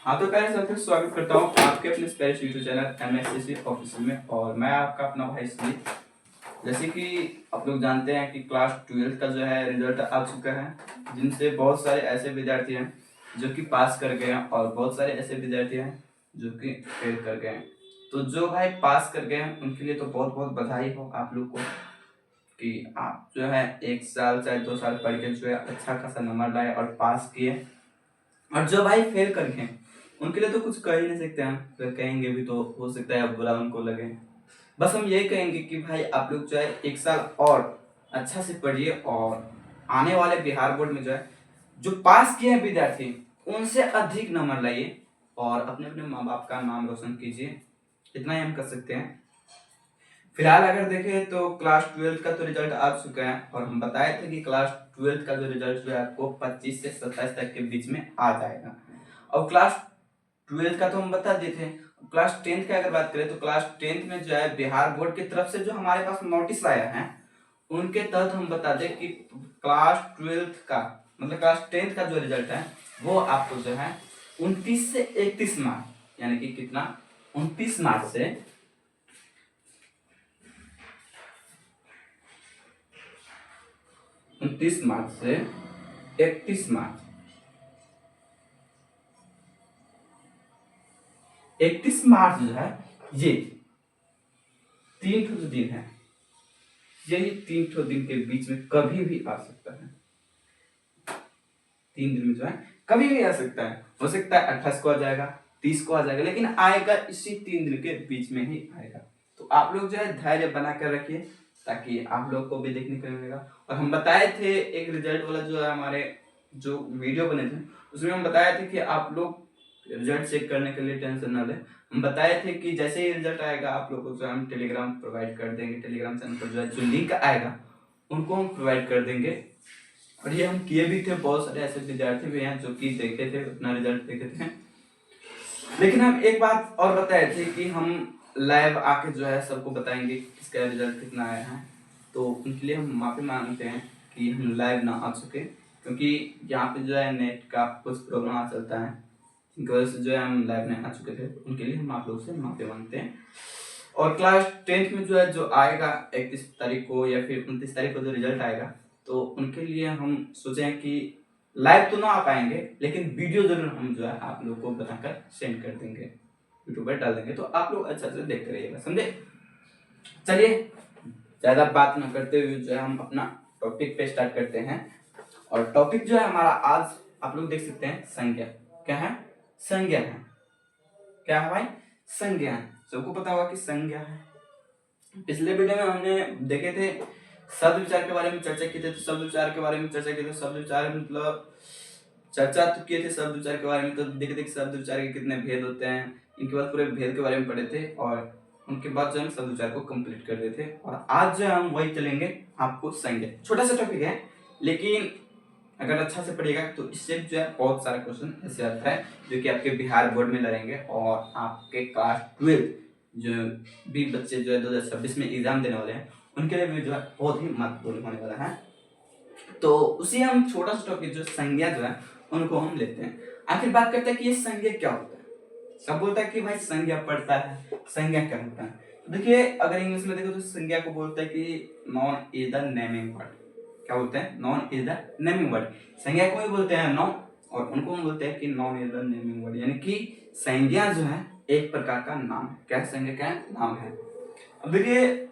हाँ तो पहले सबसे स्वागत करता हूँ आपके अपने प्यारे यूट्यूब चैनल एमएससीसी ऑफिशियल में। और मैं आपका अपना भाई स्मिथ। जैसे कि आप लोग जानते हैं कि क्लास 12 का जो है रिजल्ट आ चुका है, जिनसे बहुत सारे ऐसे विद्यार्थी हैं जो कि पास कर गए हैं और बहुत सारे ऐसे विद्यार्थी हैं जो कि फेल कर गए हैं। तो जो भाई पास कर गए हैं उनके लिए तो बहुत बहुत बधाई हो आप लोग को कि आप जो है 1 साल चाहे 2 साल पढ़ के जो है अच्छा खासा नंबर लाए और पास किए। और जो भाई फेल कर गए उनके लिए तो कुछ कह ही नहीं सकते हम, तो कहेंगे भी तो हो सकता है बुरा उनको लगे। बस हम यही कहेंगे कि भाई आप लोग जो है 1 साल और अच्छा से पढ़िए और आने वाले बिहार बोर्ड में जो है जो पास किए हैं विद्यार्थी उनसे अधिक नंबर लाइए और अपने अपने माँ बाप का नाम रोशन कीजिए। इतना ही हम कर सकते हैं। फिलहाल अगर देखें तो क्लास 12 का तो रिजल्ट आ चुका है और हम बताए थे कि क्लास 12 का जो रिजल्ट जो है आपको 25 से 27 तक के बीच में आ जाएगा। और क्लास 12 का तो हम बता दिए थे। क्लास 10 की अगर बात करें तो क्लास 10 में जो है बिहार बोर्ड की तरफ से जो हमारे पास नोटिस आया है उनके तहत हम बता दें कि क्लास 12 का मतलब क्लास 10 का जो रिजल्ट है वो आपको जो है 29 से 31 मार्च यानी कि कितना 29 मार्च से 29 मार्च से 31 मार्च 31 मार्च जो है ये 3 जो दिन है यही 3 दिन के बीच में कभी भी आ सकता है। 3 दिन में जो है कभी भी आ सकता है। हो सकता है 28 को आ जाएगा 30 को आ जाएगा लेकिन आएगा इसी 3 दिन के बीच में ही आएगा। तो आप लोग जो है धैर्य बना कर रखिए ताकि आप लोग को भी देखने को मिलेगा। और हम बताए थे एक रिजल्ट वाला जो है हमारे जो वीडियो बने थे उसमें हम बताए थे कि आप लोग रिजल्ट चेक करने के लिए टेंशन ना ले। हम बताए थे कि जैसे ही रिजल्ट आएगा आप लोग को जो हम टेलीग्राम प्रोवाइड कर देंगे। टेलीग्राम चैनल पर जो है जो लिंक आएगा उनको हम प्रोवाइड कर देंगे। और ये हम किए भी थे। बहुत सारे ऐसे विद्यार्थी भी हैं जो कि देखे थे अपना रिजल्ट देखे थे। लेकिन हम एक बात और बताए थे कि हम लाइव आके जो है सबको बताएंगे किसका रिजल्ट कितना आया है। तो उनके लिए हम माफी मांगते हैं कि हम लाइव ना आ सके क्योंकि यहाँ पे जो है नेट का कुछ प्रॉब्लम चलता है। इनकी वजह से जो है हम लाइव नहीं आ चुके थे। उनके लिए हम आप लोग से माफी मांगते हैं। और क्लास 10 में जो है जो आएगा 31 तारीख को या फिर 29 तारीख को जो रिजल्ट आएगा तो उनके लिए हम सोचे कि लाइव तो ना आ पाएंगे लेकिन वीडियो जरूर हम जो है आप लोग को बनाकर सेंड कर देंगे, यूट्यूब पर डाल देंगे। तो आप लोग अच्छा से देखते रहिएगा, समझे। चलिए ज्यादा बात ना करते हुए जो है हम अपना टॉपिक पे स्टार्ट करते हैं। और टॉपिक जो है हमारा आज आप लोग देख सकते हैं संज्ञा। क्या है? संज्ञा है। क्या है भाई? संज्ञा है। सबको पता होगा कि संज्ञा है। पिछले वीडियो में हमने देखे थे शब्द विचार के बारे में चर्चा की थी। तो शब्द विचार के बारे में चर्चा की थी। शब्द विचार मतलब चर्चा तो किए थे शब्द विचार के बारे में। तो देखे थे कि शब्द विचार के कितने भेद होते हैं। इनके बाद पूरे भेद के बारे में पढ़े थे और उनके बाद जो हम शब्द विचार को कंप्लीट कर देते थे। और आज जो हम वही चलेंगे आपको संज्ञा। छोटा सा टॉपिक है लेकिन अगर अच्छा से पढ़िएगा तो इससे जो है बहुत सारा क्वेश्चन ऐसे आता है जो कि आपके बिहार बोर्ड में लड़ेंगे। और आपके क्लास 12 जो भी बच्चे जो है 2026 में एग्जाम देने वाले हैं उनके लिए भी जो है बहुत ही महत्वपूर्ण होने वाला है। तो उसी हम छोटा सा टॉपिक जो संज्ञा जो है उनको हम लेते हैं। आखिर बात करते हैं कि ये संज्ञा क्या होता है। सब बोलता है कि भाई संज्ञा पढ़ता है, संज्ञा क्या होता है। देखिए अगर इंग्लिश में देखो तो संज्ञा को बोलते हैं कि non is the naming word. क्या बोलते हैं? Non is the naming word. संज्ञा को भी बोलते हैं नॉन और उनको हम बोलते हैं कि non is the naming word, यानी कि संज्ञा जो है एक प्रकार का नाम है। क्या संज्ञा? क्या नाम है। अब देखिए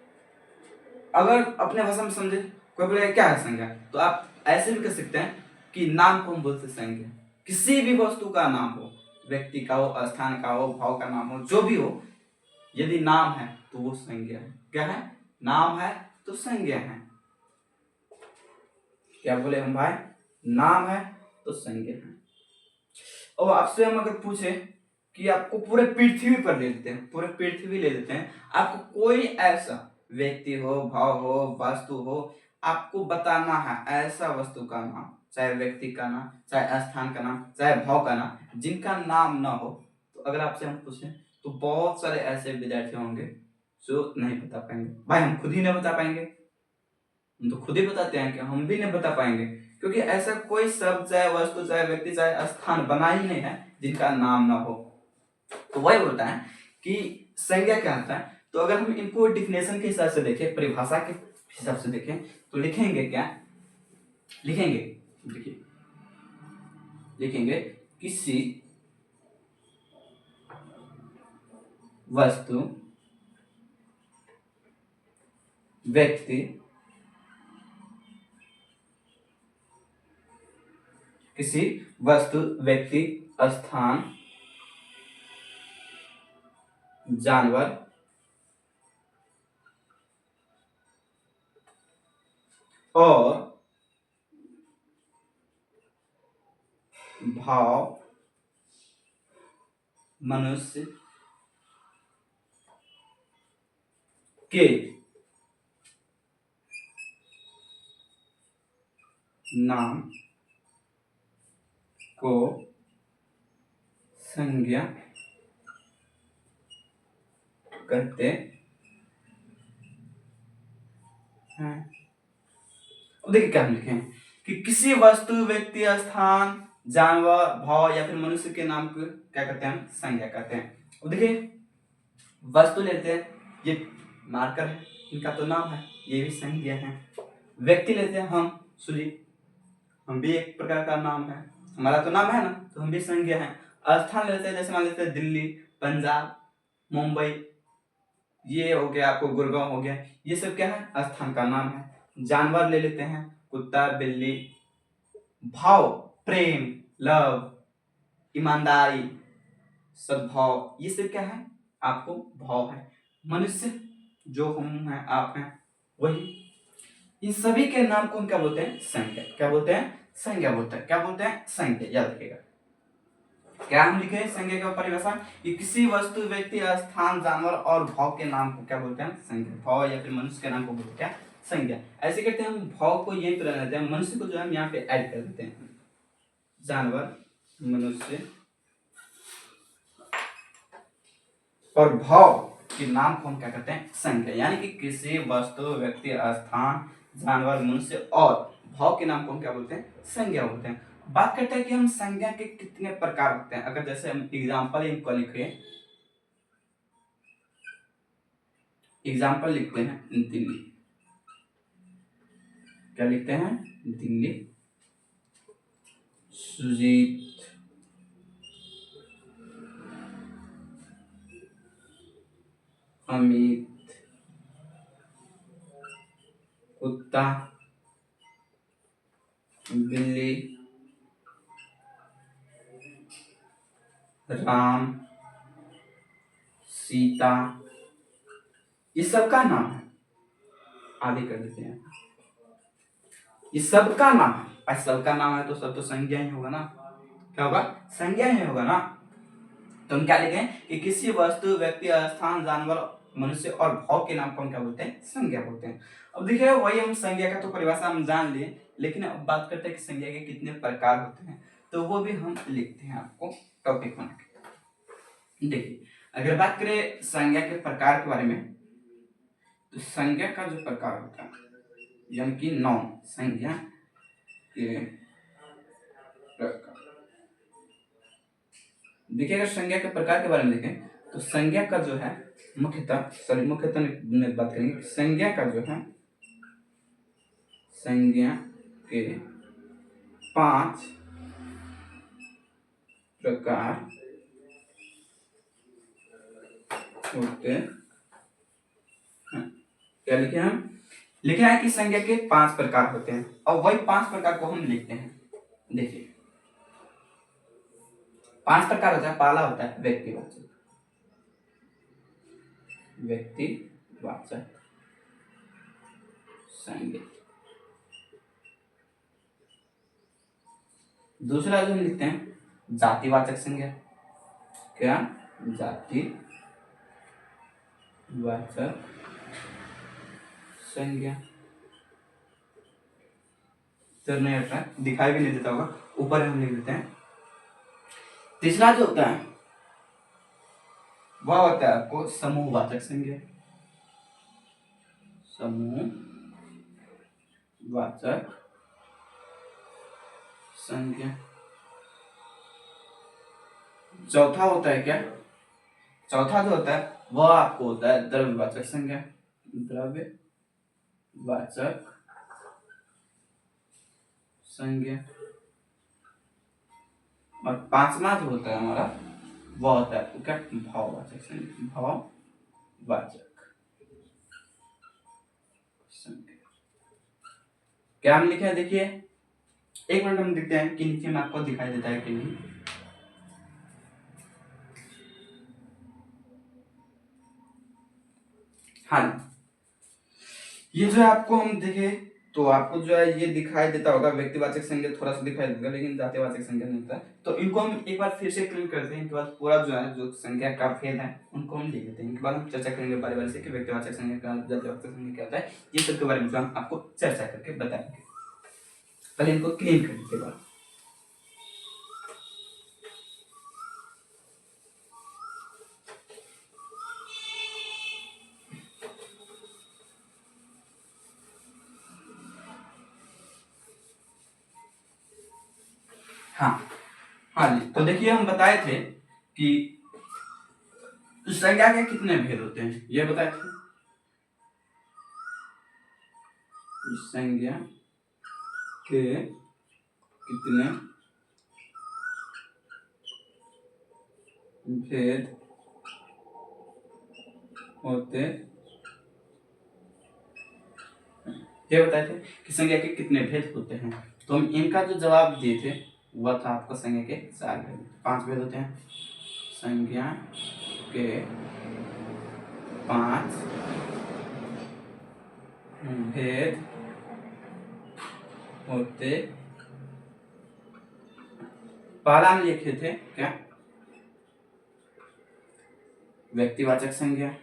अगर अपने भाषा में समझे कोई बोले क्या है संज्ञा तो आप ऐसे भी कह सकते हैं कि नाम को हम बोलते संज्ञा। किसी भी वस्तु का नाम हो, व्यक्ति का हो, स्थान का हो, भाव का नाम हो, जो भी हो, यदि नाम है तो वो संज्ञा है। क्या है? नाम है तो संज्ञा है। क्या बोले हम भाई? नाम है तो संज्ञा है। और आपसे हम अगर पूछे कि आपको पूरे पृथ्वी पर ले लेते हैं, पूरे पृथ्वी ले लेते हैं, आपको कोई ऐसा व्यक्ति हो, भाव हो, वस्तु हो, आपको बताना है ऐसा वस्तु का नाम, चाहे व्यक्ति का नाम, चाहे स्थान का नाम, चाहे भाव का नाम, जिनका नाम ना हो। तो अगर आपसे हम पूछें तो बहुत सारे ऐसे विद्यार्थी होंगे जो नहीं बता पाएंगे। भाई हम खुद ही नहीं बता पाएंगे। हम तो खुद ही बताते हैं कि हम भी नहीं बता पाएंगे क्योंकि ऐसा कोई शब्द चाहे वस्तु चाहे व्यक्ति चाहे स्थान बना ही नहीं है जिनका नाम ना हो। तो वही बोलता है कि संज्ञा क्या होता है। तो अगर हम इनको डिफिनेशन के हिसाब से देखें, परिभाषा के हिसाब से देखें, तो लिखेंगे क्या, लिखेंगे देखिए, लिखेंगे किसी वस्तु व्यक्ति किसी वस्तु व्यक्ति स्थान जानवर और भाव मनुष्य के नाम को संज्ञा कहते हैं। अब देखिए क्या हम लिखे हैं कि किसी वस्तु व्यक्ति स्थान जानवर भाव या फिर मनुष्य के नाम को क्या कहते हैं, संज्ञा कहते हैं। अब देखिए वस्तु लेते हैं, ये मार्कर है, इनका तो नाम है, ये भी संज्ञा है। व्यक्ति लेते हैं हम, सुजीत, हम भी एक प्रकार का नाम है, हमारा तो नाम है ना, तो हम भी संज्ञा है। स्थान लेते हैं, जैसे मान लेते हैं दिल्ली, पंजाब, मुंबई, ये हो गया आपको गुड़गांव हो गया, ये सब क्या है, स्थान का नाम है। जानवर ले लेते हैं, कुत्ता बिल्ली। भाव प्रेम लव ईमानदारी सद्भाव, ये सब क्या है, आपको भाव है। मनुष्य जो हम हैं आप हैं वही, इन सभी के नाम को हम क्या बोलते हैं, संज्ञा। क्या बोलते हैं, संज्ञा बोलते हैं। क्या बोलते हैं, संज्ञा। याद रखिएगा क्या हम लिखे संज्ञा का परिभाषा कि किसी वस्तु व्यक्ति स्थान जानवर और भाव के नाम को क्या बोलते हैं, संज्ञा। भाव या फिर मनुष्य के नाम को बोलते हैं संज्ञा। ऐसे करते हैं हम, भाव को यहीं पर रहने देते हैं, मनुष्य को जो हम यहाँ पे ऐड कर देते हैं, जानवर मनुष्य और भाव के नाम को हम क्या कहते हैं, संज्ञा। यानी कि किसी वस्तु व्यक्ति स्थान जानवर मनुष्य और भाव के नाम को हम क्या बोलते हैं, संज्ञा बोलते हैं। बात करते हैं कि हम संज्ञा के कितने प्रकार होते हैं। अगर जैसे हम एग्जाम्पल इनको लिखे, एग्जाम्पल लिखते हैं दिल्ली, क्या लिखते हैं, दिल्ली, सुजीत, अमित, कुत्ता बिल्ली, राम सीता, ये सबका नाम है। आगे कर देते हैं, ये सबका नाम है। और सबका नाम है तो सब तो संज्ञा ही होगा ना, क्या होगा, संज्ञा ही होगा ना। तो हम क्या लिखें कि किसी वस्तु व्यक्ति स्थान जानवर मनुष्य और भाव के नाम को हम क्या बोलते हैं, संज्ञा बोलते हैं। अब देखिए वही हम संज्ञा का तो परिभाषा हम जान लिए, लेकिन अब बात करते हैं कि संज्ञा के कितने प्रकार होते हैं, तो वो भी हम लिखते हैं आपको टॉपिक बना के। देखिए अगर बात करें संज्ञा के प्रकार के बारे में, तो संज्ञा का जो प्रकार होता है यानी कि नाउन, संज्ञा के प्रकार। देखिए अगर संज्ञा के प्रकार के बारे में देखें तो संज्ञा का जो है मुख्यतः में बात करेंगे, संज्ञा का जो है, संज्ञा के 5 प्रकार होते हैं। क्या लिखे हम, लिखा है कि संज्ञा के 5 प्रकार होते हैं, और वही 5 प्रकार को हम लिखते हैं। देखिए 5 प्रकार होता है। पहला होता है व्यक्तिवाचक, व्यक्तिवाचक संज्ञा। दूसरा जो हम लिखते हैं जातिवाचक संज्ञा। क्या, जातिवाचक संज्ञा। तो नहीं हट रहा, दिखाई भी नहीं देता होगा, ऊपर हम लिख देते हैं। तीसरा जो होता है वह होता है आपको समूहवाचक संज्ञा, समूहवाचक संज्ञा। चौथा होता है क्या, चौथा जो होता है वह आपको होता है द्रव्यवाचक संज्ञा, द्रव्यवाचक संज्ञा। और पांचवा जो होता है हमारा वह होता है आपको क्या, भाववाचक संज्ञा, भाववाचक संज्ञा। क्या हम लिखे हैं देखिए, एक मिनट हम देखते हैं कि नीचे में आपको दिखाई देता है कि नहीं। हाँ, ये जो है आपको हम देखे तो आपको जो है ये दिखाई देता होगा, व्यक्तिवाचक संज्ञा थोड़ा सा दिखाई देगा लेकिन जातिवाचक संज्ञा नहीं होता। तो इनको हम एक बार फिर से क्लीन करते हैं, इनके बाद पूरा जो है जो संज्ञा का भेद है उनको हम लिख देते हैं। इनके बाद हम चर्चा करेंगे बारे बारे से कि व्यक्तिवाचक संज्ञा का, जातिवाचक संज्ञा क्या होता है, ये सब के बारे में हम आपको चर्चा करके बताएंगे। पहले इनको क्लीन करने के बाद हाँ हाँ जी, तो देखिए हम बताए थे कि संज्ञा के कितने भेद होते हैं, ये बताए थे। संज्ञा के कितने भेद होते, ये बताए थे कि संज्ञा के कितने भेद होते हैं। तो हम इनका जो जवाब दिए थे वह था आपको संज्ञा के 4 भेद, 5 भेद होते हैं। संज्ञा के 5 भेद होते। पहला हम लिखे थे क्या, व्यक्तिवाचक संज्ञा।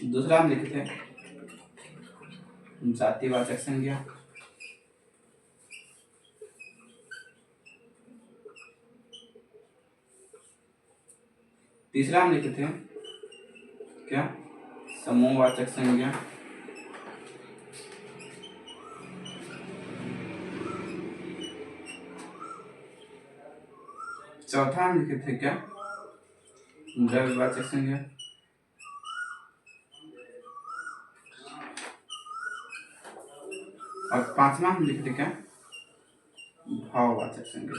दूसरा हम लिखे थे जातिवाचक संज्ञा। तीसरा हम लिखे थे क्या, समूहवाचक संज्ञा। चौथा हम लिखे थे क्या, द्रव्यवाचक संज्ञा। और पांचवा हम लिखे थे क्या, भाववाचक संज्ञा।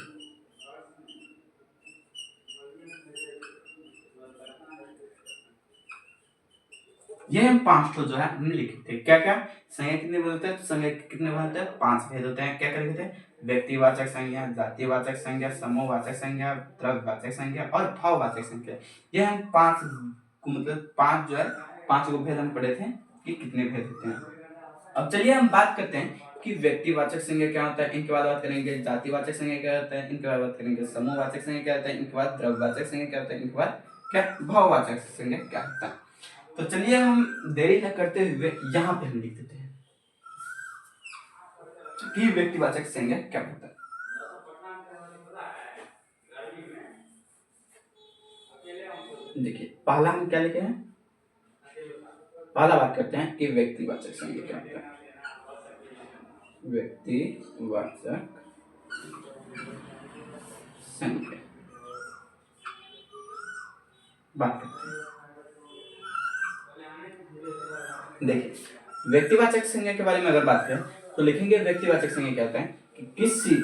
ये हम 5 तो जो है हमने लिखे थे। क्या क्या संज्ञा कितने बोलते हैं, तो संज्ञा कितने बनते हैं, 5 भेद होते हैं। क्या क्या लिखे थे, व्यक्तिवाचक संज्ञा, जातिवाचक संज्ञा, समूहवाचक संज्ञा, द्रव्यवाचक संज्ञा और भाववाचक संज्ञा। ये हम 5 को मतलब 5 जो है 5 को भेद हम पढ़े थे कि कितने भेद होते हैं। अब चलिए हम बात करते हैं कि व्यक्तिवाचक संज्ञा क्या होता है, इनके बाद बात करेंगे जातिवाचक संज्ञा क्या होता है, इनके बाद बात करेंगे समूहवाचक संज्ञा क्या होता है, इनके बाद द्रव्यवाचक संज्ञा क्या होता है, इनके बाद क्या भाववाचक संज्ञा क्या होता है। तो चलिए हम देरी न करते हुए यहाँ पे हम लिख देते हैं कि व्यक्तिवाचक संज्ञा क्या होता है। देखिए पहला हम क्या लिखे हैं, पहला बात करते हैं कि व्यक्तिवाचक संज्ञा क्या होता है। व्यक्तिवाचक संज्ञा बात करते हैं। देखिए व्यक्तिवाचक संज्ञा के बारे में अगर बात करें तो लिखेंगे व्यक्तिवाचक संज्ञा क्या होता है कि किसी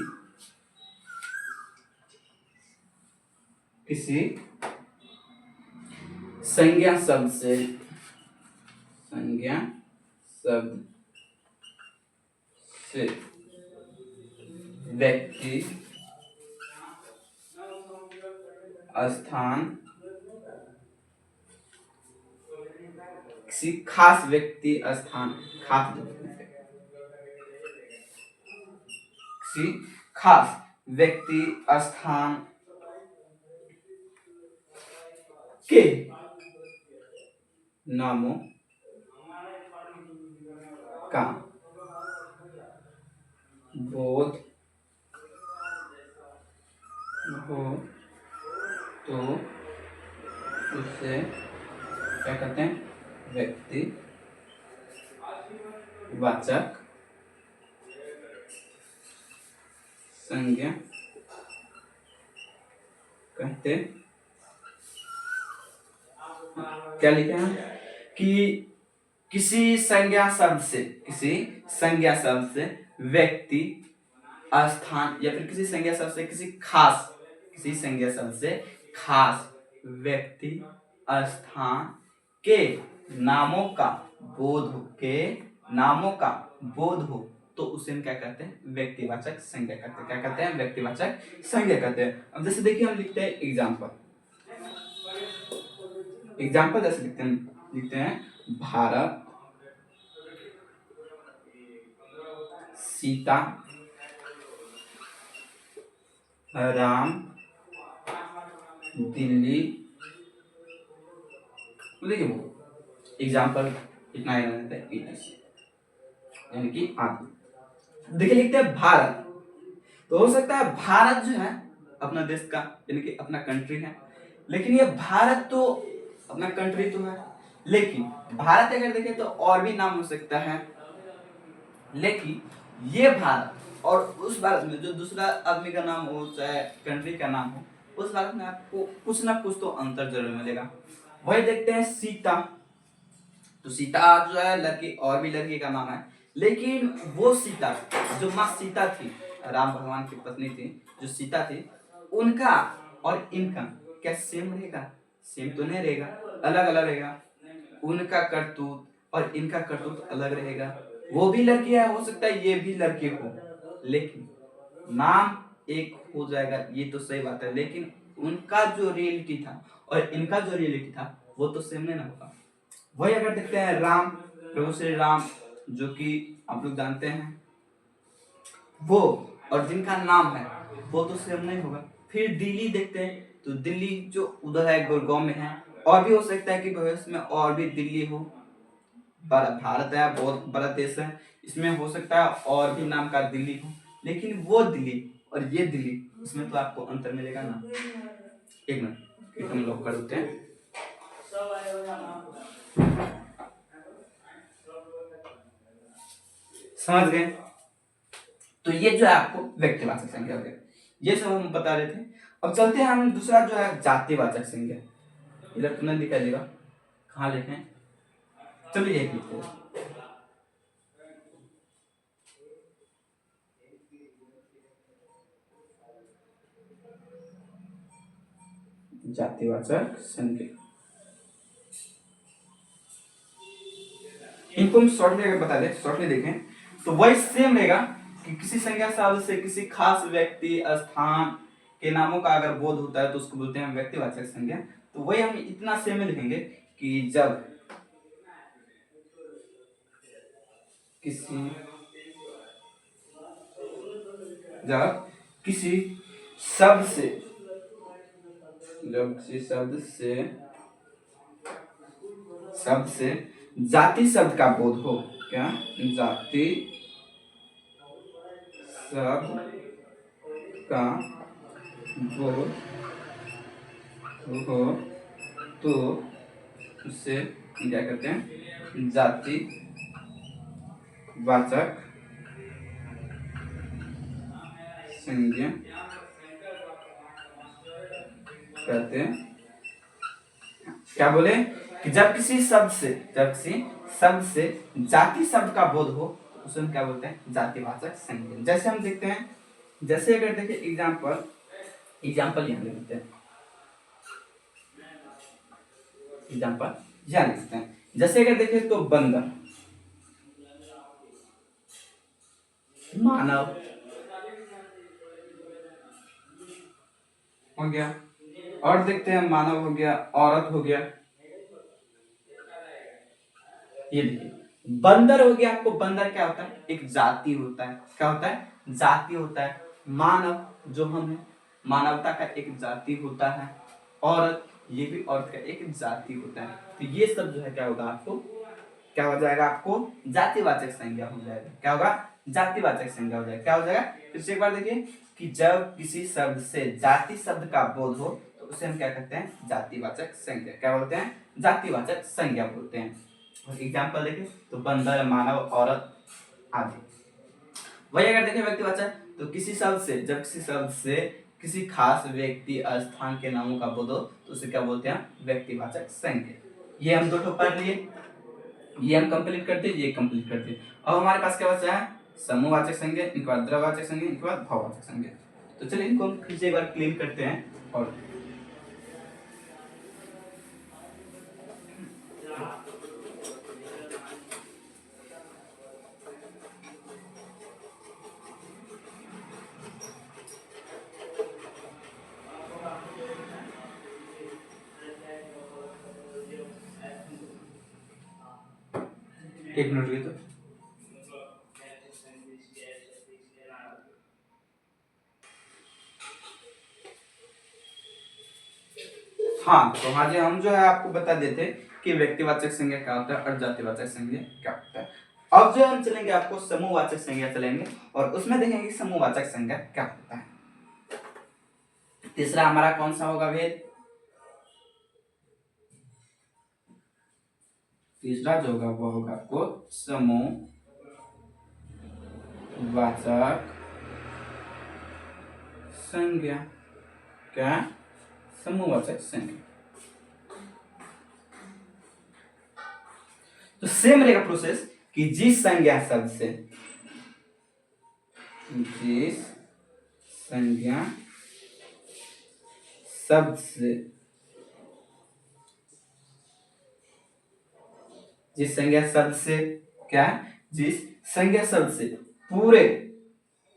संज्ञा शब्द से व्यक्ति, स्थान, किसी खास व्यक्ति, स्थान, किसी खास व्यक्ति, स्थान के नामों का बोध हो तो उसे क्या कहते हैं, व्यक्तिवाचक संज्ञा कहते। क्या लिखे हैं कि किसी संज्ञा शब्द से व्यक्ति, स्थान या फिर किसी संज्ञा शब्द से खास व्यक्ति, स्थान के नामों का बोध हो तो उसे हम क्या कहते हैं? व्यक्तिवाचक संज्ञा कहते हैं। क्या कहते हैं? व्यक्तिवाचक संज्ञा कहते हैं। अब जैसे देखिए हम लिखते हैं एग्जाम्पल जैसे लिखते हैं भारत, सीता, राम, दिल्ली। देखिए वो एग्जाम्पल इतना ही रहता है यानी कि आदि। देखिए लिखते हैं भारत, तो हो सकता है भारत जो है अपना देश का यानी कि अपना कंट्री है, लेकिन ये भारत तो अपना कंट्री तो है, लेकिन भारत अगर देखें तो और भी नाम हो सकता है, लेकिन ये भारत और उस भारत में जो दूसरा आदमी का नाम हो चाहे कंट्री का नाम हो, उस भारत में आपको कुछ ना कुछ तो अंतर जरूर मिलेगा। वही देखते हैं सीता, तो सीता जो है लड़की और भी लड़की का नाम है, लेकिन वो सीता जो माँ सीता थी, राम भगवान की पत्नी थी जो सीता थी, उनका और इनका क्या सेम रहेगा? सेम तो नहीं रहेगा, अलग अलग रहेगा। उनका करतूत और इनका करतूत अलग रहेगा। वो भी लड़की है, हो सकता है ये भी लड़की हो, लेकिन नाम एक हो जाएगा, ये तो सही बात है, लेकिन उनका जो रियलिटी था और इनका जो रियलिटी था वो तो सेम नहीं ना होगा। वही अगर देखते हैं राम, प्रभु श्री राम, जो कि आप लोग जानते हैं, वो और जिनका नाम है वो तो सेम नहीं होगा। फिर दिल्ली देखते हैं, तो दिल्ली जो उधर है गुड़गांव में है, और भी हो सकता है कि भविष्य में और भी दिल्ली हो। भारत है बहुत बड़ा देश है, इसमें हो सकता है और भी नाम का दिल्ली हो, लेकिन वो दिल्ली और ये दिल्ली, इसमें तो आपको अंतर मिलेगा ना। एक मिनट हम लोग कर देते हैं। समझ गए? तो ये जो है आपको व्यक्तिवाचक संज्ञा हो गया, ये सब हम बता रहे थे। अब चलते हैं हम दूसरा जो है जातिवाचक संज्ञा। इधर तुमने दिखा देगा कहाँ लिखे, चलिए एक लिखते हैं। जातिवाचक संज्ञा इनको हम शॉर्ट में बता दें, शॉर्ट में देखें तो वही सेम रहेगा कि किसी संज्ञा शब्द से किसी खास व्यक्ति, स्थान के नामों का अगर बोध होता है तो उसको बोलते हैं व्यक्तिवाचक संज्ञा। तो वही हम इतना सेम में लिखेंगे कि जब किसी शब्द से जाति शब्द का बोध हो, क्या जाति शब्द का बोध हो तो उससे क्या कहते हैं? जातिवाचक संज्ञा कहते हैं। क्या बोले कि जब किसी शब्द से जाति शब्द का बोध हो तो उसे हम क्या बोलते हैं? जातिवाचक संज्ञा। जैसे हम देखते हैं, जैसे अगर देखिए एग्जाम्पल यहाँ लिखते हैं, जैसे अगर देखें तो बंदर, मानव हो गया, और देखते हैं मानव हो गया, औरत हो गया। ये देखिए बंदर हो गया, आपको बंदर क्या होता है? एक जाति होता है। क्या होता है? जाति होता है। मानव जो हम है, मानवता का एक जाति होता है। औरत, ये भी औरत का एक जाति होता है। तो ये सब जो है क्या होगा आपको? क्या हो जाएगा आपको? जातिवाचक संज्ञा हो जाएगा। क्या होगा? जातिवाचक संज्ञा हो जाएगा। क्या हो जाएगा? फिर से एक बार देखिए कि जब किसी शब्द से जाति शब्द का बोध हो तो उसे हम क्या कहते हैं? जातिवाचक संज्ञा। क्या बोलते हैं? जातिवाचक संज्ञा बोलते हैं। और एग्जाम्पल देखें तो बंदर, मानव, औरत आदि। वही अगर देखें व्यक्तिवाचक तो किसी शब्द से, जब किसी शब्द से किसी खास व्यक्ति स्थान के नामों का बोध हो तो उसे क्या बोलते हैं? व्यक्तिवाचक संज्ञा। ये हम दो पढ़ लिए, ये हम कंप्लीट करते, ये कंप्लीट करते। अब हमारे पास क्या बचा है? समूहवाचक संज्ञा, इनके बाद द्रव्यवाचक संज्ञा, इनके बाद भाववाचक संज्ञा। तो चलिए इनको हम फिर से एक बार क्लीन करते हैं। और एक मिनट रुकिए। तो हाँ, तो हाँ जी, हम जो है आपको बता देते कि व्यक्तिवाचक संज्ञा क्या होता है और जातिवाचक संज्ञा क्या होता है। अब जो हम चलेंगे आपको समूहवाचक संज्ञा चलेंगे और उसमें देखेंगे समूहवाचक संज्ञा क्या होता है। तीसरा हमारा कौन सा होगा भेद? तीसरा जो होगा वो होगा आपको समूहवाचक संज्ञा। क्या? समूहवाचक संज्ञा। तो सेम रहेगा प्रोसेस कि जिस संज्ञा शब्द से, जिस संज्ञा शब्द से, जिस संज्ञा शब्द से क्या? जिस संज्ञा शब्द से पूरे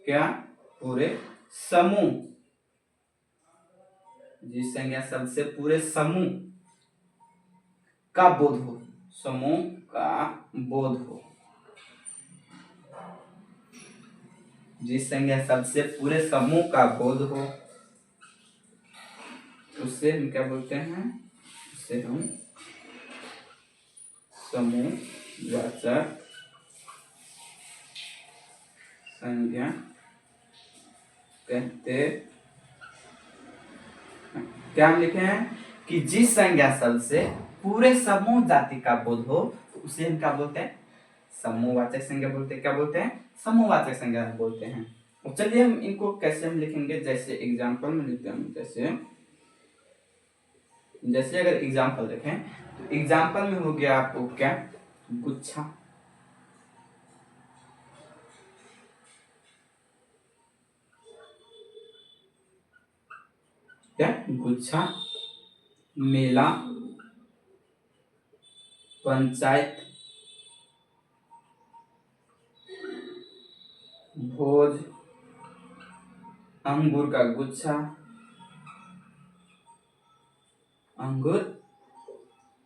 क्या? पूरे समूह, जिस संज्ञा शब्द से पूरे समूह का बोध हो, समूह का बोध हो, जिस संज्ञा शब्द से पूरे समूह का बोध हो उससे हम क्या बोलते हैं? उससे हम समूहवाचक संज्ञा कहते हैं। क्या हम लिखे हैं कि जिस संज्ञा शब्द से पूरे समूह जाति का बोध हो तो उसे हम क्या बोलते हैं? समूहवाचक संज्ञा बोलते हैं। क्या बोलते हैं? समूहवाचक संज्ञा बोलते हैं। तो चलिए हम इनको कैसे हम लिखेंगे, जैसे एग्जांपल में लिखते हैं। जैसे अगर एग्जांपल देखें तो एग्जांपल में हो गया आपको क्या? गुच्छा। क्या? गुच्छा, मेला, पंचायत, भोज, अंगूर का गुच्छा, अंगूर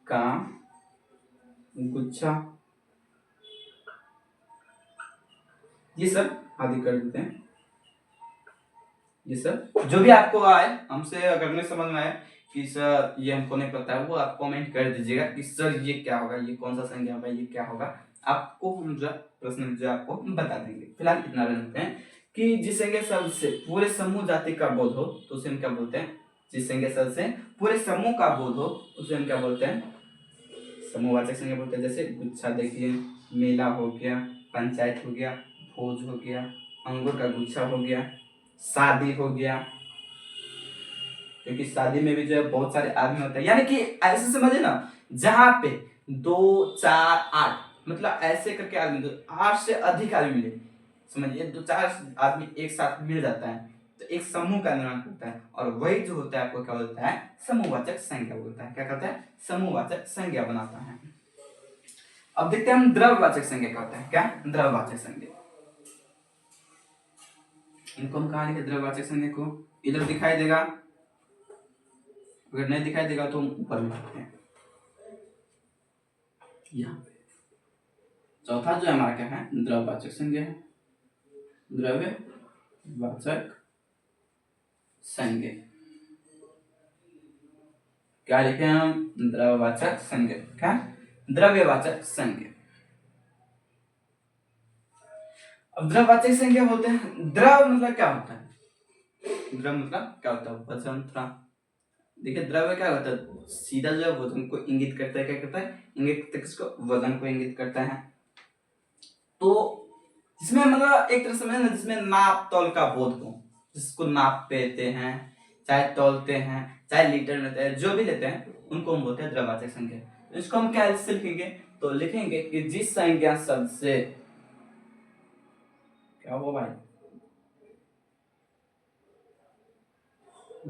का गुच्छा, ये सब आदि कर देते हैं। ये सब जो भी आपको आए, हमसे अगर नहीं समझ में आए कि सर ये हमको नहीं पता है, वो आप कमेंट कर दीजिएगा कि सर ये क्या होगा, ये कौन सा संज्ञा होगा, ये क्या होगा। आपको हम जो प्रश्न जो आपको बता देंगे। फिलहाल इतना जानते हैं कि जिस संज्ञा शब्द से पूरे समूह जाति का बोध हो तो उसे हम क्या बोलते हैं? जिस संज्ञा शब्द से पूरे समूह का बोध हो उसे हम क्या बोलते हैं? समूहवाचक संज्ञा बोलते हैं। जैसे गुच्छा देखिए, मेला हो गया, पंचायत हो गया, भोज हो गया, अंगूर का गुच्छा हो गया, शादी हो गया, क्योंकि शादी में भी जो है बहुत सारे आदमी होते हैं। यानी कि ऐसे समझे ना, जहां पे 2 4 8 मतलब ऐसे करके आदमी, 8 से अधिक आदमी मिले, समझिए 2 4 आदमी एक साथ मिल जाता है तो एक समूह का निर्माण करता है। और वही जो होता है आपको क्या बोलता है? समूहवाचक संज्ञा बोलता है। क्या कहता है? समूहवाचक संज्ञा बनाता है। अब देखते हैं हम द्रव्यवाचक संज्ञा क्या होता है। क्या? द्रव्यवाचक संज्ञा। इनको हम कहा लिखे द्रव्यवाचक संज्ञा को? इधर दिखाई देगा, अगर नहीं दिखाई देगा तो हम ऊपर में लिखते हैं यहाँ पे। चौथा जो हमारा क्या है? द्रव्यवाचक संज्ञा है। द्रव्यवाचक संज्ञा क्या लिखे हम? द्रव्यवाचक संज्ञा। क्या? द्रव्यवाचक संज्ञा। अब द्रव्यवाचक संज्ञा बोलते हैं। द्रव मतलब क्या होता है? द्रव मतलब क्या होता है? वजन था, देखिए द्रव्य क्या होता है, सीधा जो है वजन को इंगित करता है, क्या करता है, इंगित करता है किसको, वजन को इंगित करता है। तो जिसमें मतलब एक तरह से ना जिसमें नाप तौल का बोध हो, जिसको नाप लेते हैं, चाहे तौलते हैं, चाहे लीटर लेते हैं, जो भी लेते हैं उनको हम बोलते हैं द्रव्यवाचक संज्ञा। तो इसको हम क्या से लिखेंगे, तो लिखेंगे कि जिस संज्ञा शब्द से, क्या हुआ भाई,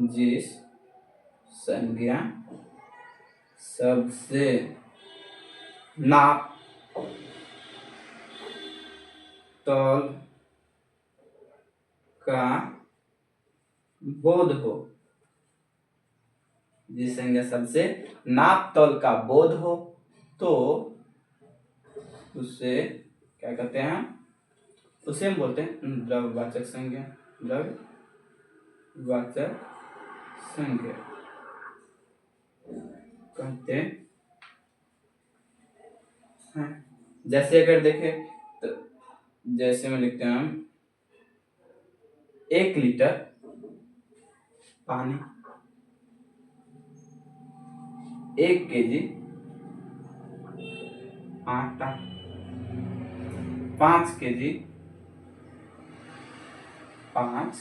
जिस संज्ञा शब्द से नाप तौल का बोध हो, जिस संज्ञा शब्द से नाप तौल का बोध हो, तो उससे क्या कहते हैं, उसे हम बोलते हैं द्रव्यवाचक संज्ञा, द्रव्यवाचक संज्ञा कहते हैं। जैसे अगर देखें तो जैसे में लिखते हैं हम 1 लीटर पानी, 1 केजी आटा, 5 केजी, 5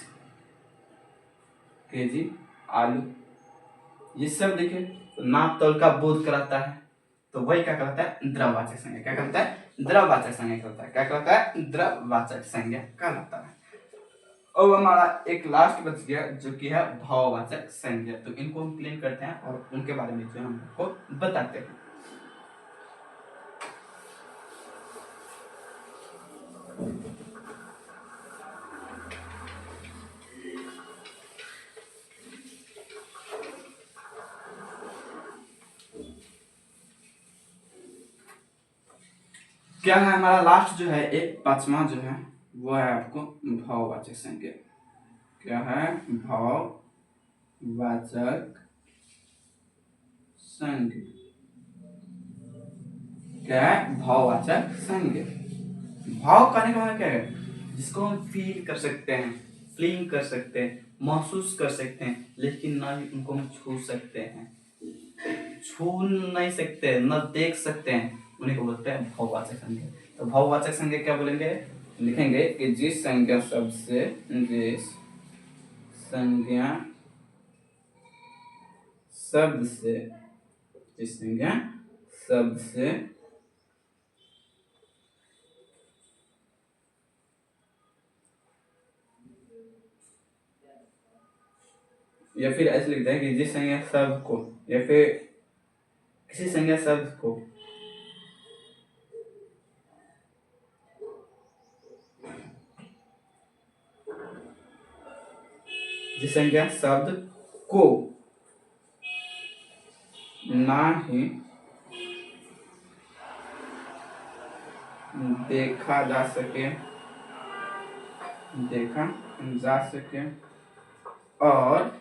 केजी आलू, ये सब देखिए तो नाप तौल का बोध कराता है। तो वही क्या कहलाता है, द्रव्यवाचक संज्ञा। क्या कहलाता है, द्रव्यवाचक संज्ञा कहलाता है। क्या कहलाता है, द्रव्यवाचक संज्ञा कहलाता है। अब हमारा एक लास्ट बच गया जो कि है भाववाचक संज्ञा। तो इनको हम क्लीन करते हैं और उनके बारे में जो हम आपको बताते हैं। क्या है हमारा लास्ट जो है, एक 5वां जो है वो है आपको भाववाचक संज्ञा। क्या है, भाववाचक संज्ञा। क्या है, भाववाचक संज्ञा। भाव करने का मतलब क्या है, जिसको हम फील कर सकते हैं, फीलिंग कर सकते हैं, महसूस कर सकते हैं, लेकिन ना ही उनको हम छू सकते हैं, छू नहीं सकते, न देख सकते हैं, उन्हीं को बोलते हैं भाववाचक संज्ञा। तो भाववाचक संज्ञा क्या बोलेंगे, लिखेंगे कि जिस संज्ञा शब्द से, जिस संज्ञा शब्द से, जिस संज्ञा शब्द से या फिर ऐसे लिखते हैं कि जिस संज्ञा शब्द को या फिर किसी संज्ञा शब्द को जिस संज्ञा शब्द को ना ही देखा जा सके, देखा जा सके और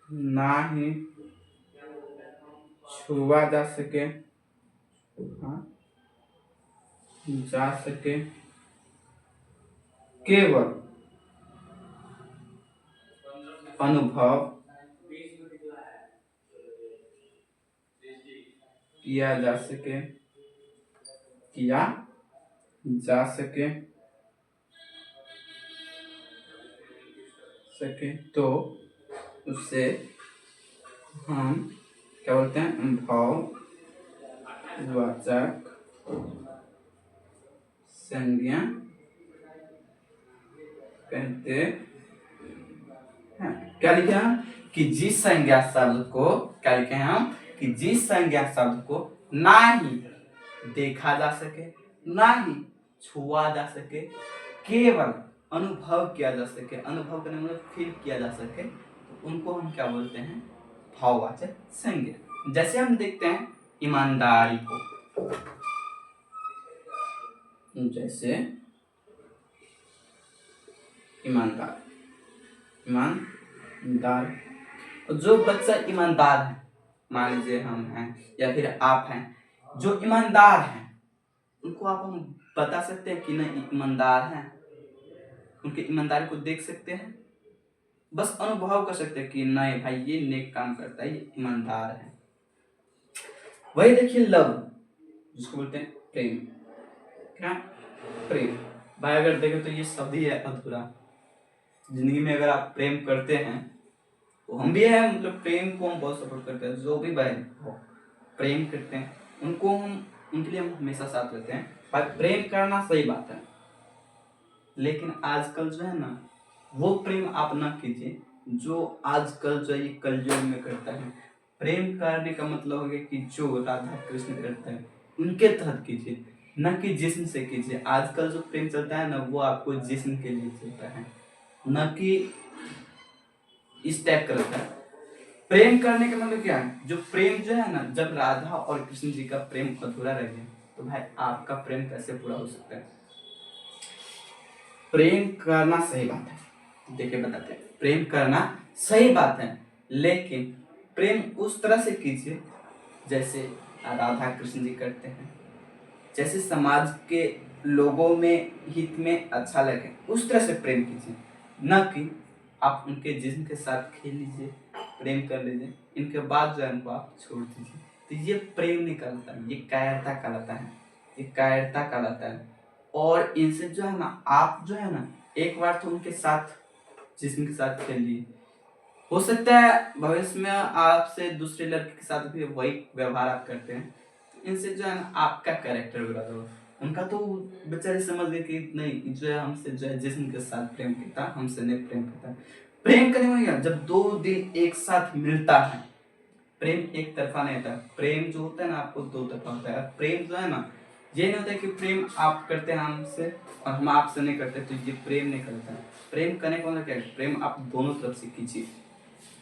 ना ही छुआ जा सके, जा सके, केवल अनुभव किया जा सके, किया जा सके, तो उससे हम क्या बोलते हैं, भाववाचक संज्ञा कहते हैं। क्या लिखे हम, कि जिस संज्ञा शब्द को, क्या लिखे हैं हम, कि जिस संज्ञा शब्द को ना ही देखा जा सके, ना ही छुआ जा सके, केवल अनुभव किया जा सके, अनुभव करने मतलब फील किया जा सके, तो उनको हम क्या बोलते हैं, भाववाचक संज्ञा। जैसे हम देखते हैं ईमानदारी को, जैसे ईमानदार, ईमानदार, जो बच्चा ईमानदार है, मान लीजिए हम हैं या फिर आप हैं, जो ईमानदार हैं उनको आप हम बता सकते हैं कि नहीं ईमानदार हैं, उनकी ईमानदारी को देख सकते हैं, बस अनुभव कर सकते हैं कि नहीं भाई ये नेक काम करता है, ये ईमानदार है। वही देखिए लव, जिसको बोलते हैं प्रेम। क्या? प्रेम। भाई अगर देखें तो ये शब्द ही है अधूरा। जिंदगी में अगर आप प्रेम करते हैं तो हम भी है, मतलब प्रेम को हम बहुत सपोर्ट करते हैं। जो भी भाई प्रेम करते हैं उनको हम, उनके लिए हम हमेशा साथ रहते हैं। भाई प्रेम करना सही बात है, लेकिन आजकल जो है ना वो प्रेम आप ना कीजिए जो आजकल जो ये कलयुग में करता है। प्रेम करने का मतलब हो गया कि जो राधा कृष्ण करते हैं उनके तहत कीजिए, न कि जिस्म से कीजिए। आजकल जो प्रेम चलता है ना वो आपको जिस्म के लिए चलता है, न कि इस टाइप का रहता है। प्रेम करने का मतलब क्या है? जो प्रेम जो है ना, जब राधा और कृष्ण जी का प्रेम अधूरा रह गया तो भाई आपका प्रेम कैसे पूरा हो सकता है? प्रेम करना सही बात है, देखिए बताते हैं। प्रेम करना सही बात है, लेकिन प्रेम उस तरह से कीजिए जैसे राधा कृष्ण जी करते हैं, जैसे समाज के लोगों में हित में अच्छा लगे उस तरह से प्रेम कीजिए, न कि आप उनके जिस्म के साथ खेल लीजिए, प्रेम कर लीजिए, इनके बाद जो है उनको आप छोड़ दीजिए। तो ये प्रेम नहीं कहलाता है, ये कायरता कहलाता है, ये कायरता कहलाता है। और इनसे जो है ना आप जो है ना एक बार तो उनके साथ जिस्म के साथ खेल लिए, हो सकता है भविष्य में आपसे दूसरे लड़के के साथ भी वही व्यवहार आप करते हैं, इनसे जो है ना आपका कैरेक्टर बिगड़ा हो। उनका तो बेचारे समझ गए कि नहीं जो है हमसे जो है जिस्म के साथ प्रेम करता, हमसे नहीं प्रेम करता। प्रेम करने में क्या, जब दो दिल एक साथ मिलता है, प्रेम एक तरफा नहीं होता। प्रेम जो होता है ना आपको दो तरफा होता है। प्रेम जो है ना ये नहीं होता है कि प्रेम आप करते हैं हमसे और हम आपसे नहीं करते, तो ये प्रेम नहीं करता है। प्रेम करने का मतलब क्या है? प्रेम आप दोनों तरफ से कीजिए,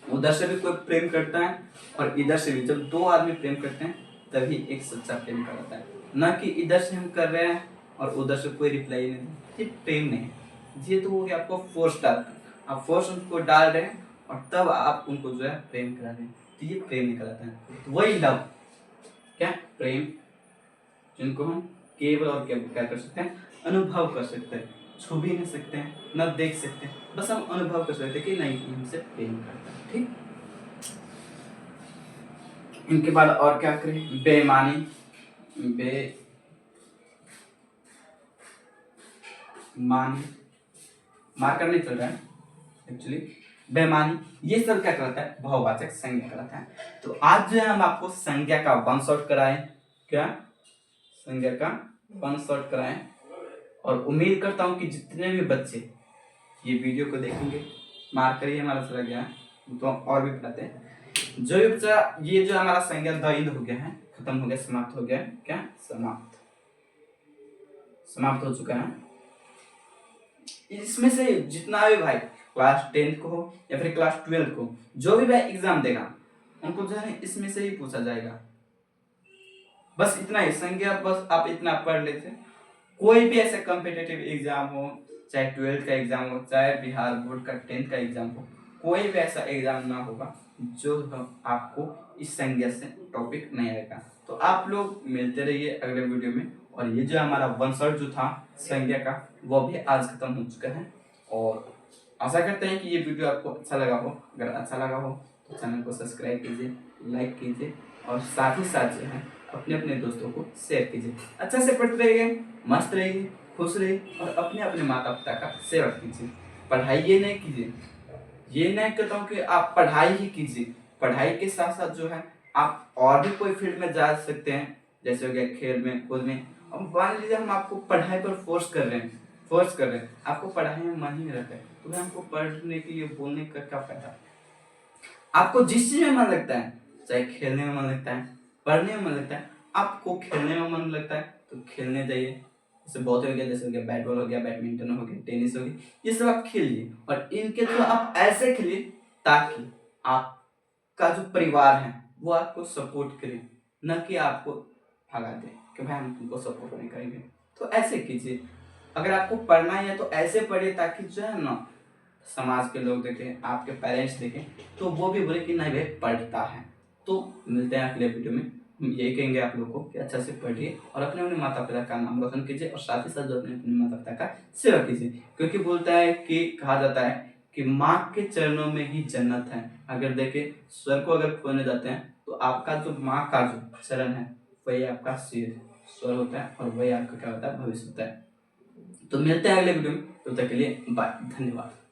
उधर से भी कोई प्रेम करता है और इधर से भी। जब दो आदमी प्रेम करते हैं तभी एक सच्चा प्रेम कहलाता है, न कि इधर से हम कर रहे हैं और उधर से कोई रिप्लाई नहीं, ये प्रेम नहीं है। ये तो हो गया आपको फोर्स डाल, आप फोर्स उनको डाल रहे हैं और तब आप उनको जो है प्रेम करा रहे हैं, तो ये प्रेम नहीं कहलाता है। तो वही लव, क्या प्रेम, जिनको हम केवल और केवल क्या कर सकते हैं, अनुभव कर सकते हैं। छू भी नहीं सकते हैं, न देख सकते हैं, बस हम अनुभव कर सकते हैं कि नहीं हमसे प्रेम करता है। ठीक, इनके बाद और क्या करें? बेईमानी, बेईमानी, मार्कर नहीं चल रहा है एक्चुअली। बेईमानी ये सब क्या कहलाता है? बहुवाचक संज्ञा कहलाता है। तो आज जो है हम आपको संज्ञा का वन शॉट कराएं, क्या संज्ञा का वन शॉट कराएं, और उम्मीद करता हूं कि जितने भी बच्चे ये वीडियो को देखेंगे, मार्कर ही हमारा चला गया है तो और भी पढ़ाते हैं। जो भी बच्चा, ये जो हमारा संज्ञा द हो गया है, खत्म हो गया, समाप्त हो गया है, क्या समाप्त हो चुका है। इसमें से जितना भी भाई क्लास 10 को हो या फिर क्लास 12 को जो भी भाई एग्जाम देगा उनको जो है इसमें से ही पूछा जाएगा। बस इतना ही संज्ञा, बस आप इतना पढ़ लेते। कोई भी ऐसा कॉम्पिटिटिव एग्जाम हो, चाहे 12th का एग्जाम हो, चाहे बिहार बोर्ड का 10th का एग्जाम हो, कोई भी ऐसा एग्जाम ना होगा जो आपको इस संज्ञा से टॉपिक नहीं आएगा। तो आप लोग मिलते रहिए अगले वीडियो में। और ये जो हमारा वन शॉट जो था संज्ञा का वो भी आज खत्म हो चुका है, और आशा करते हैं कि ये वीडियो आपको अच्छा लगा हो। अगर अच्छा लगा हो तो चैनल को सब्सक्राइब कीजिए, लाइक कीजिए, और साथ ही साथ जो है अपने अपने दोस्तों को शेयर कीजिए। अच्छा से पढ़ते रहिए, मस्त रहिए, खुश रहिए, और अपने अपने माता पिता का सेवा कीजिए। पढ़ाई ये नहीं कीजिए, ये नहीं कहता हूँ कि आप पढ़ाई ही कीजिए, पढ़ाई के साथ साथ जो है आप और भी कोई फील्ड में जा सकते हैं, जैसे हो गया खेल में, कूद में। अब मान लीजिए हम आपको पढ़ाई पर फोर्स कर रहे हैं, आपको पढ़ाई में मन ही नहीं रहता है, तो भाई हमको पढ़ने के लिए बोलने का क्या फायदा? आपको जिस चीज में मन लगता है, चाहे खेलने में मन लगता है, पढ़ने में मन लगता है, आपको खेलने में मन लगता है तो खेलने जाइए। जैसे बहुत हो गया, जैसे हो गया बैट बॉल हो गया, बैडमिंटन हो गया, टेनिस हो गया, ये सब आप खेलिए। और इनके थ्रू आप ऐसे खेलिए ताकि आपका जो परिवार है वो आपको सपोर्ट करे, न कि आपको भगा दे कि भाई हम तुमको सपोर्ट नहीं करेंगे। तो ऐसे कीजिए। अगर आपको पढ़ना ही है तो ऐसे पढ़िए ताकि जो है ना समाज के लोग देखें, आपके पेरेंट्स देखें, तो वो भी बोले कि नहीं भाई पढ़ता है। तो मिलते हैं अगले वीडियो में। हम यही कहेंगे आप लोग को कि अच्छा से पढ़िए और अपने अपने माता पिता का नाम रोशन कीजिए और साथ ही साथ जो अपने अपने माता पिता का सेवा कीजिए, क्योंकि बोलता है कि कहा जाता है कि माँ के चरणों में ही जन्नत है। अगर देखे स्वर्ग को अगर खोने जाते हैं तो आपका जो माँ का जो चरण है वही आपका सिर स्वर होता है और वही आपका क्या होता है भविष्य होता है। तो मिलते हैं अगले वीडियो में, तब तक के लिए बाय, धन्यवाद।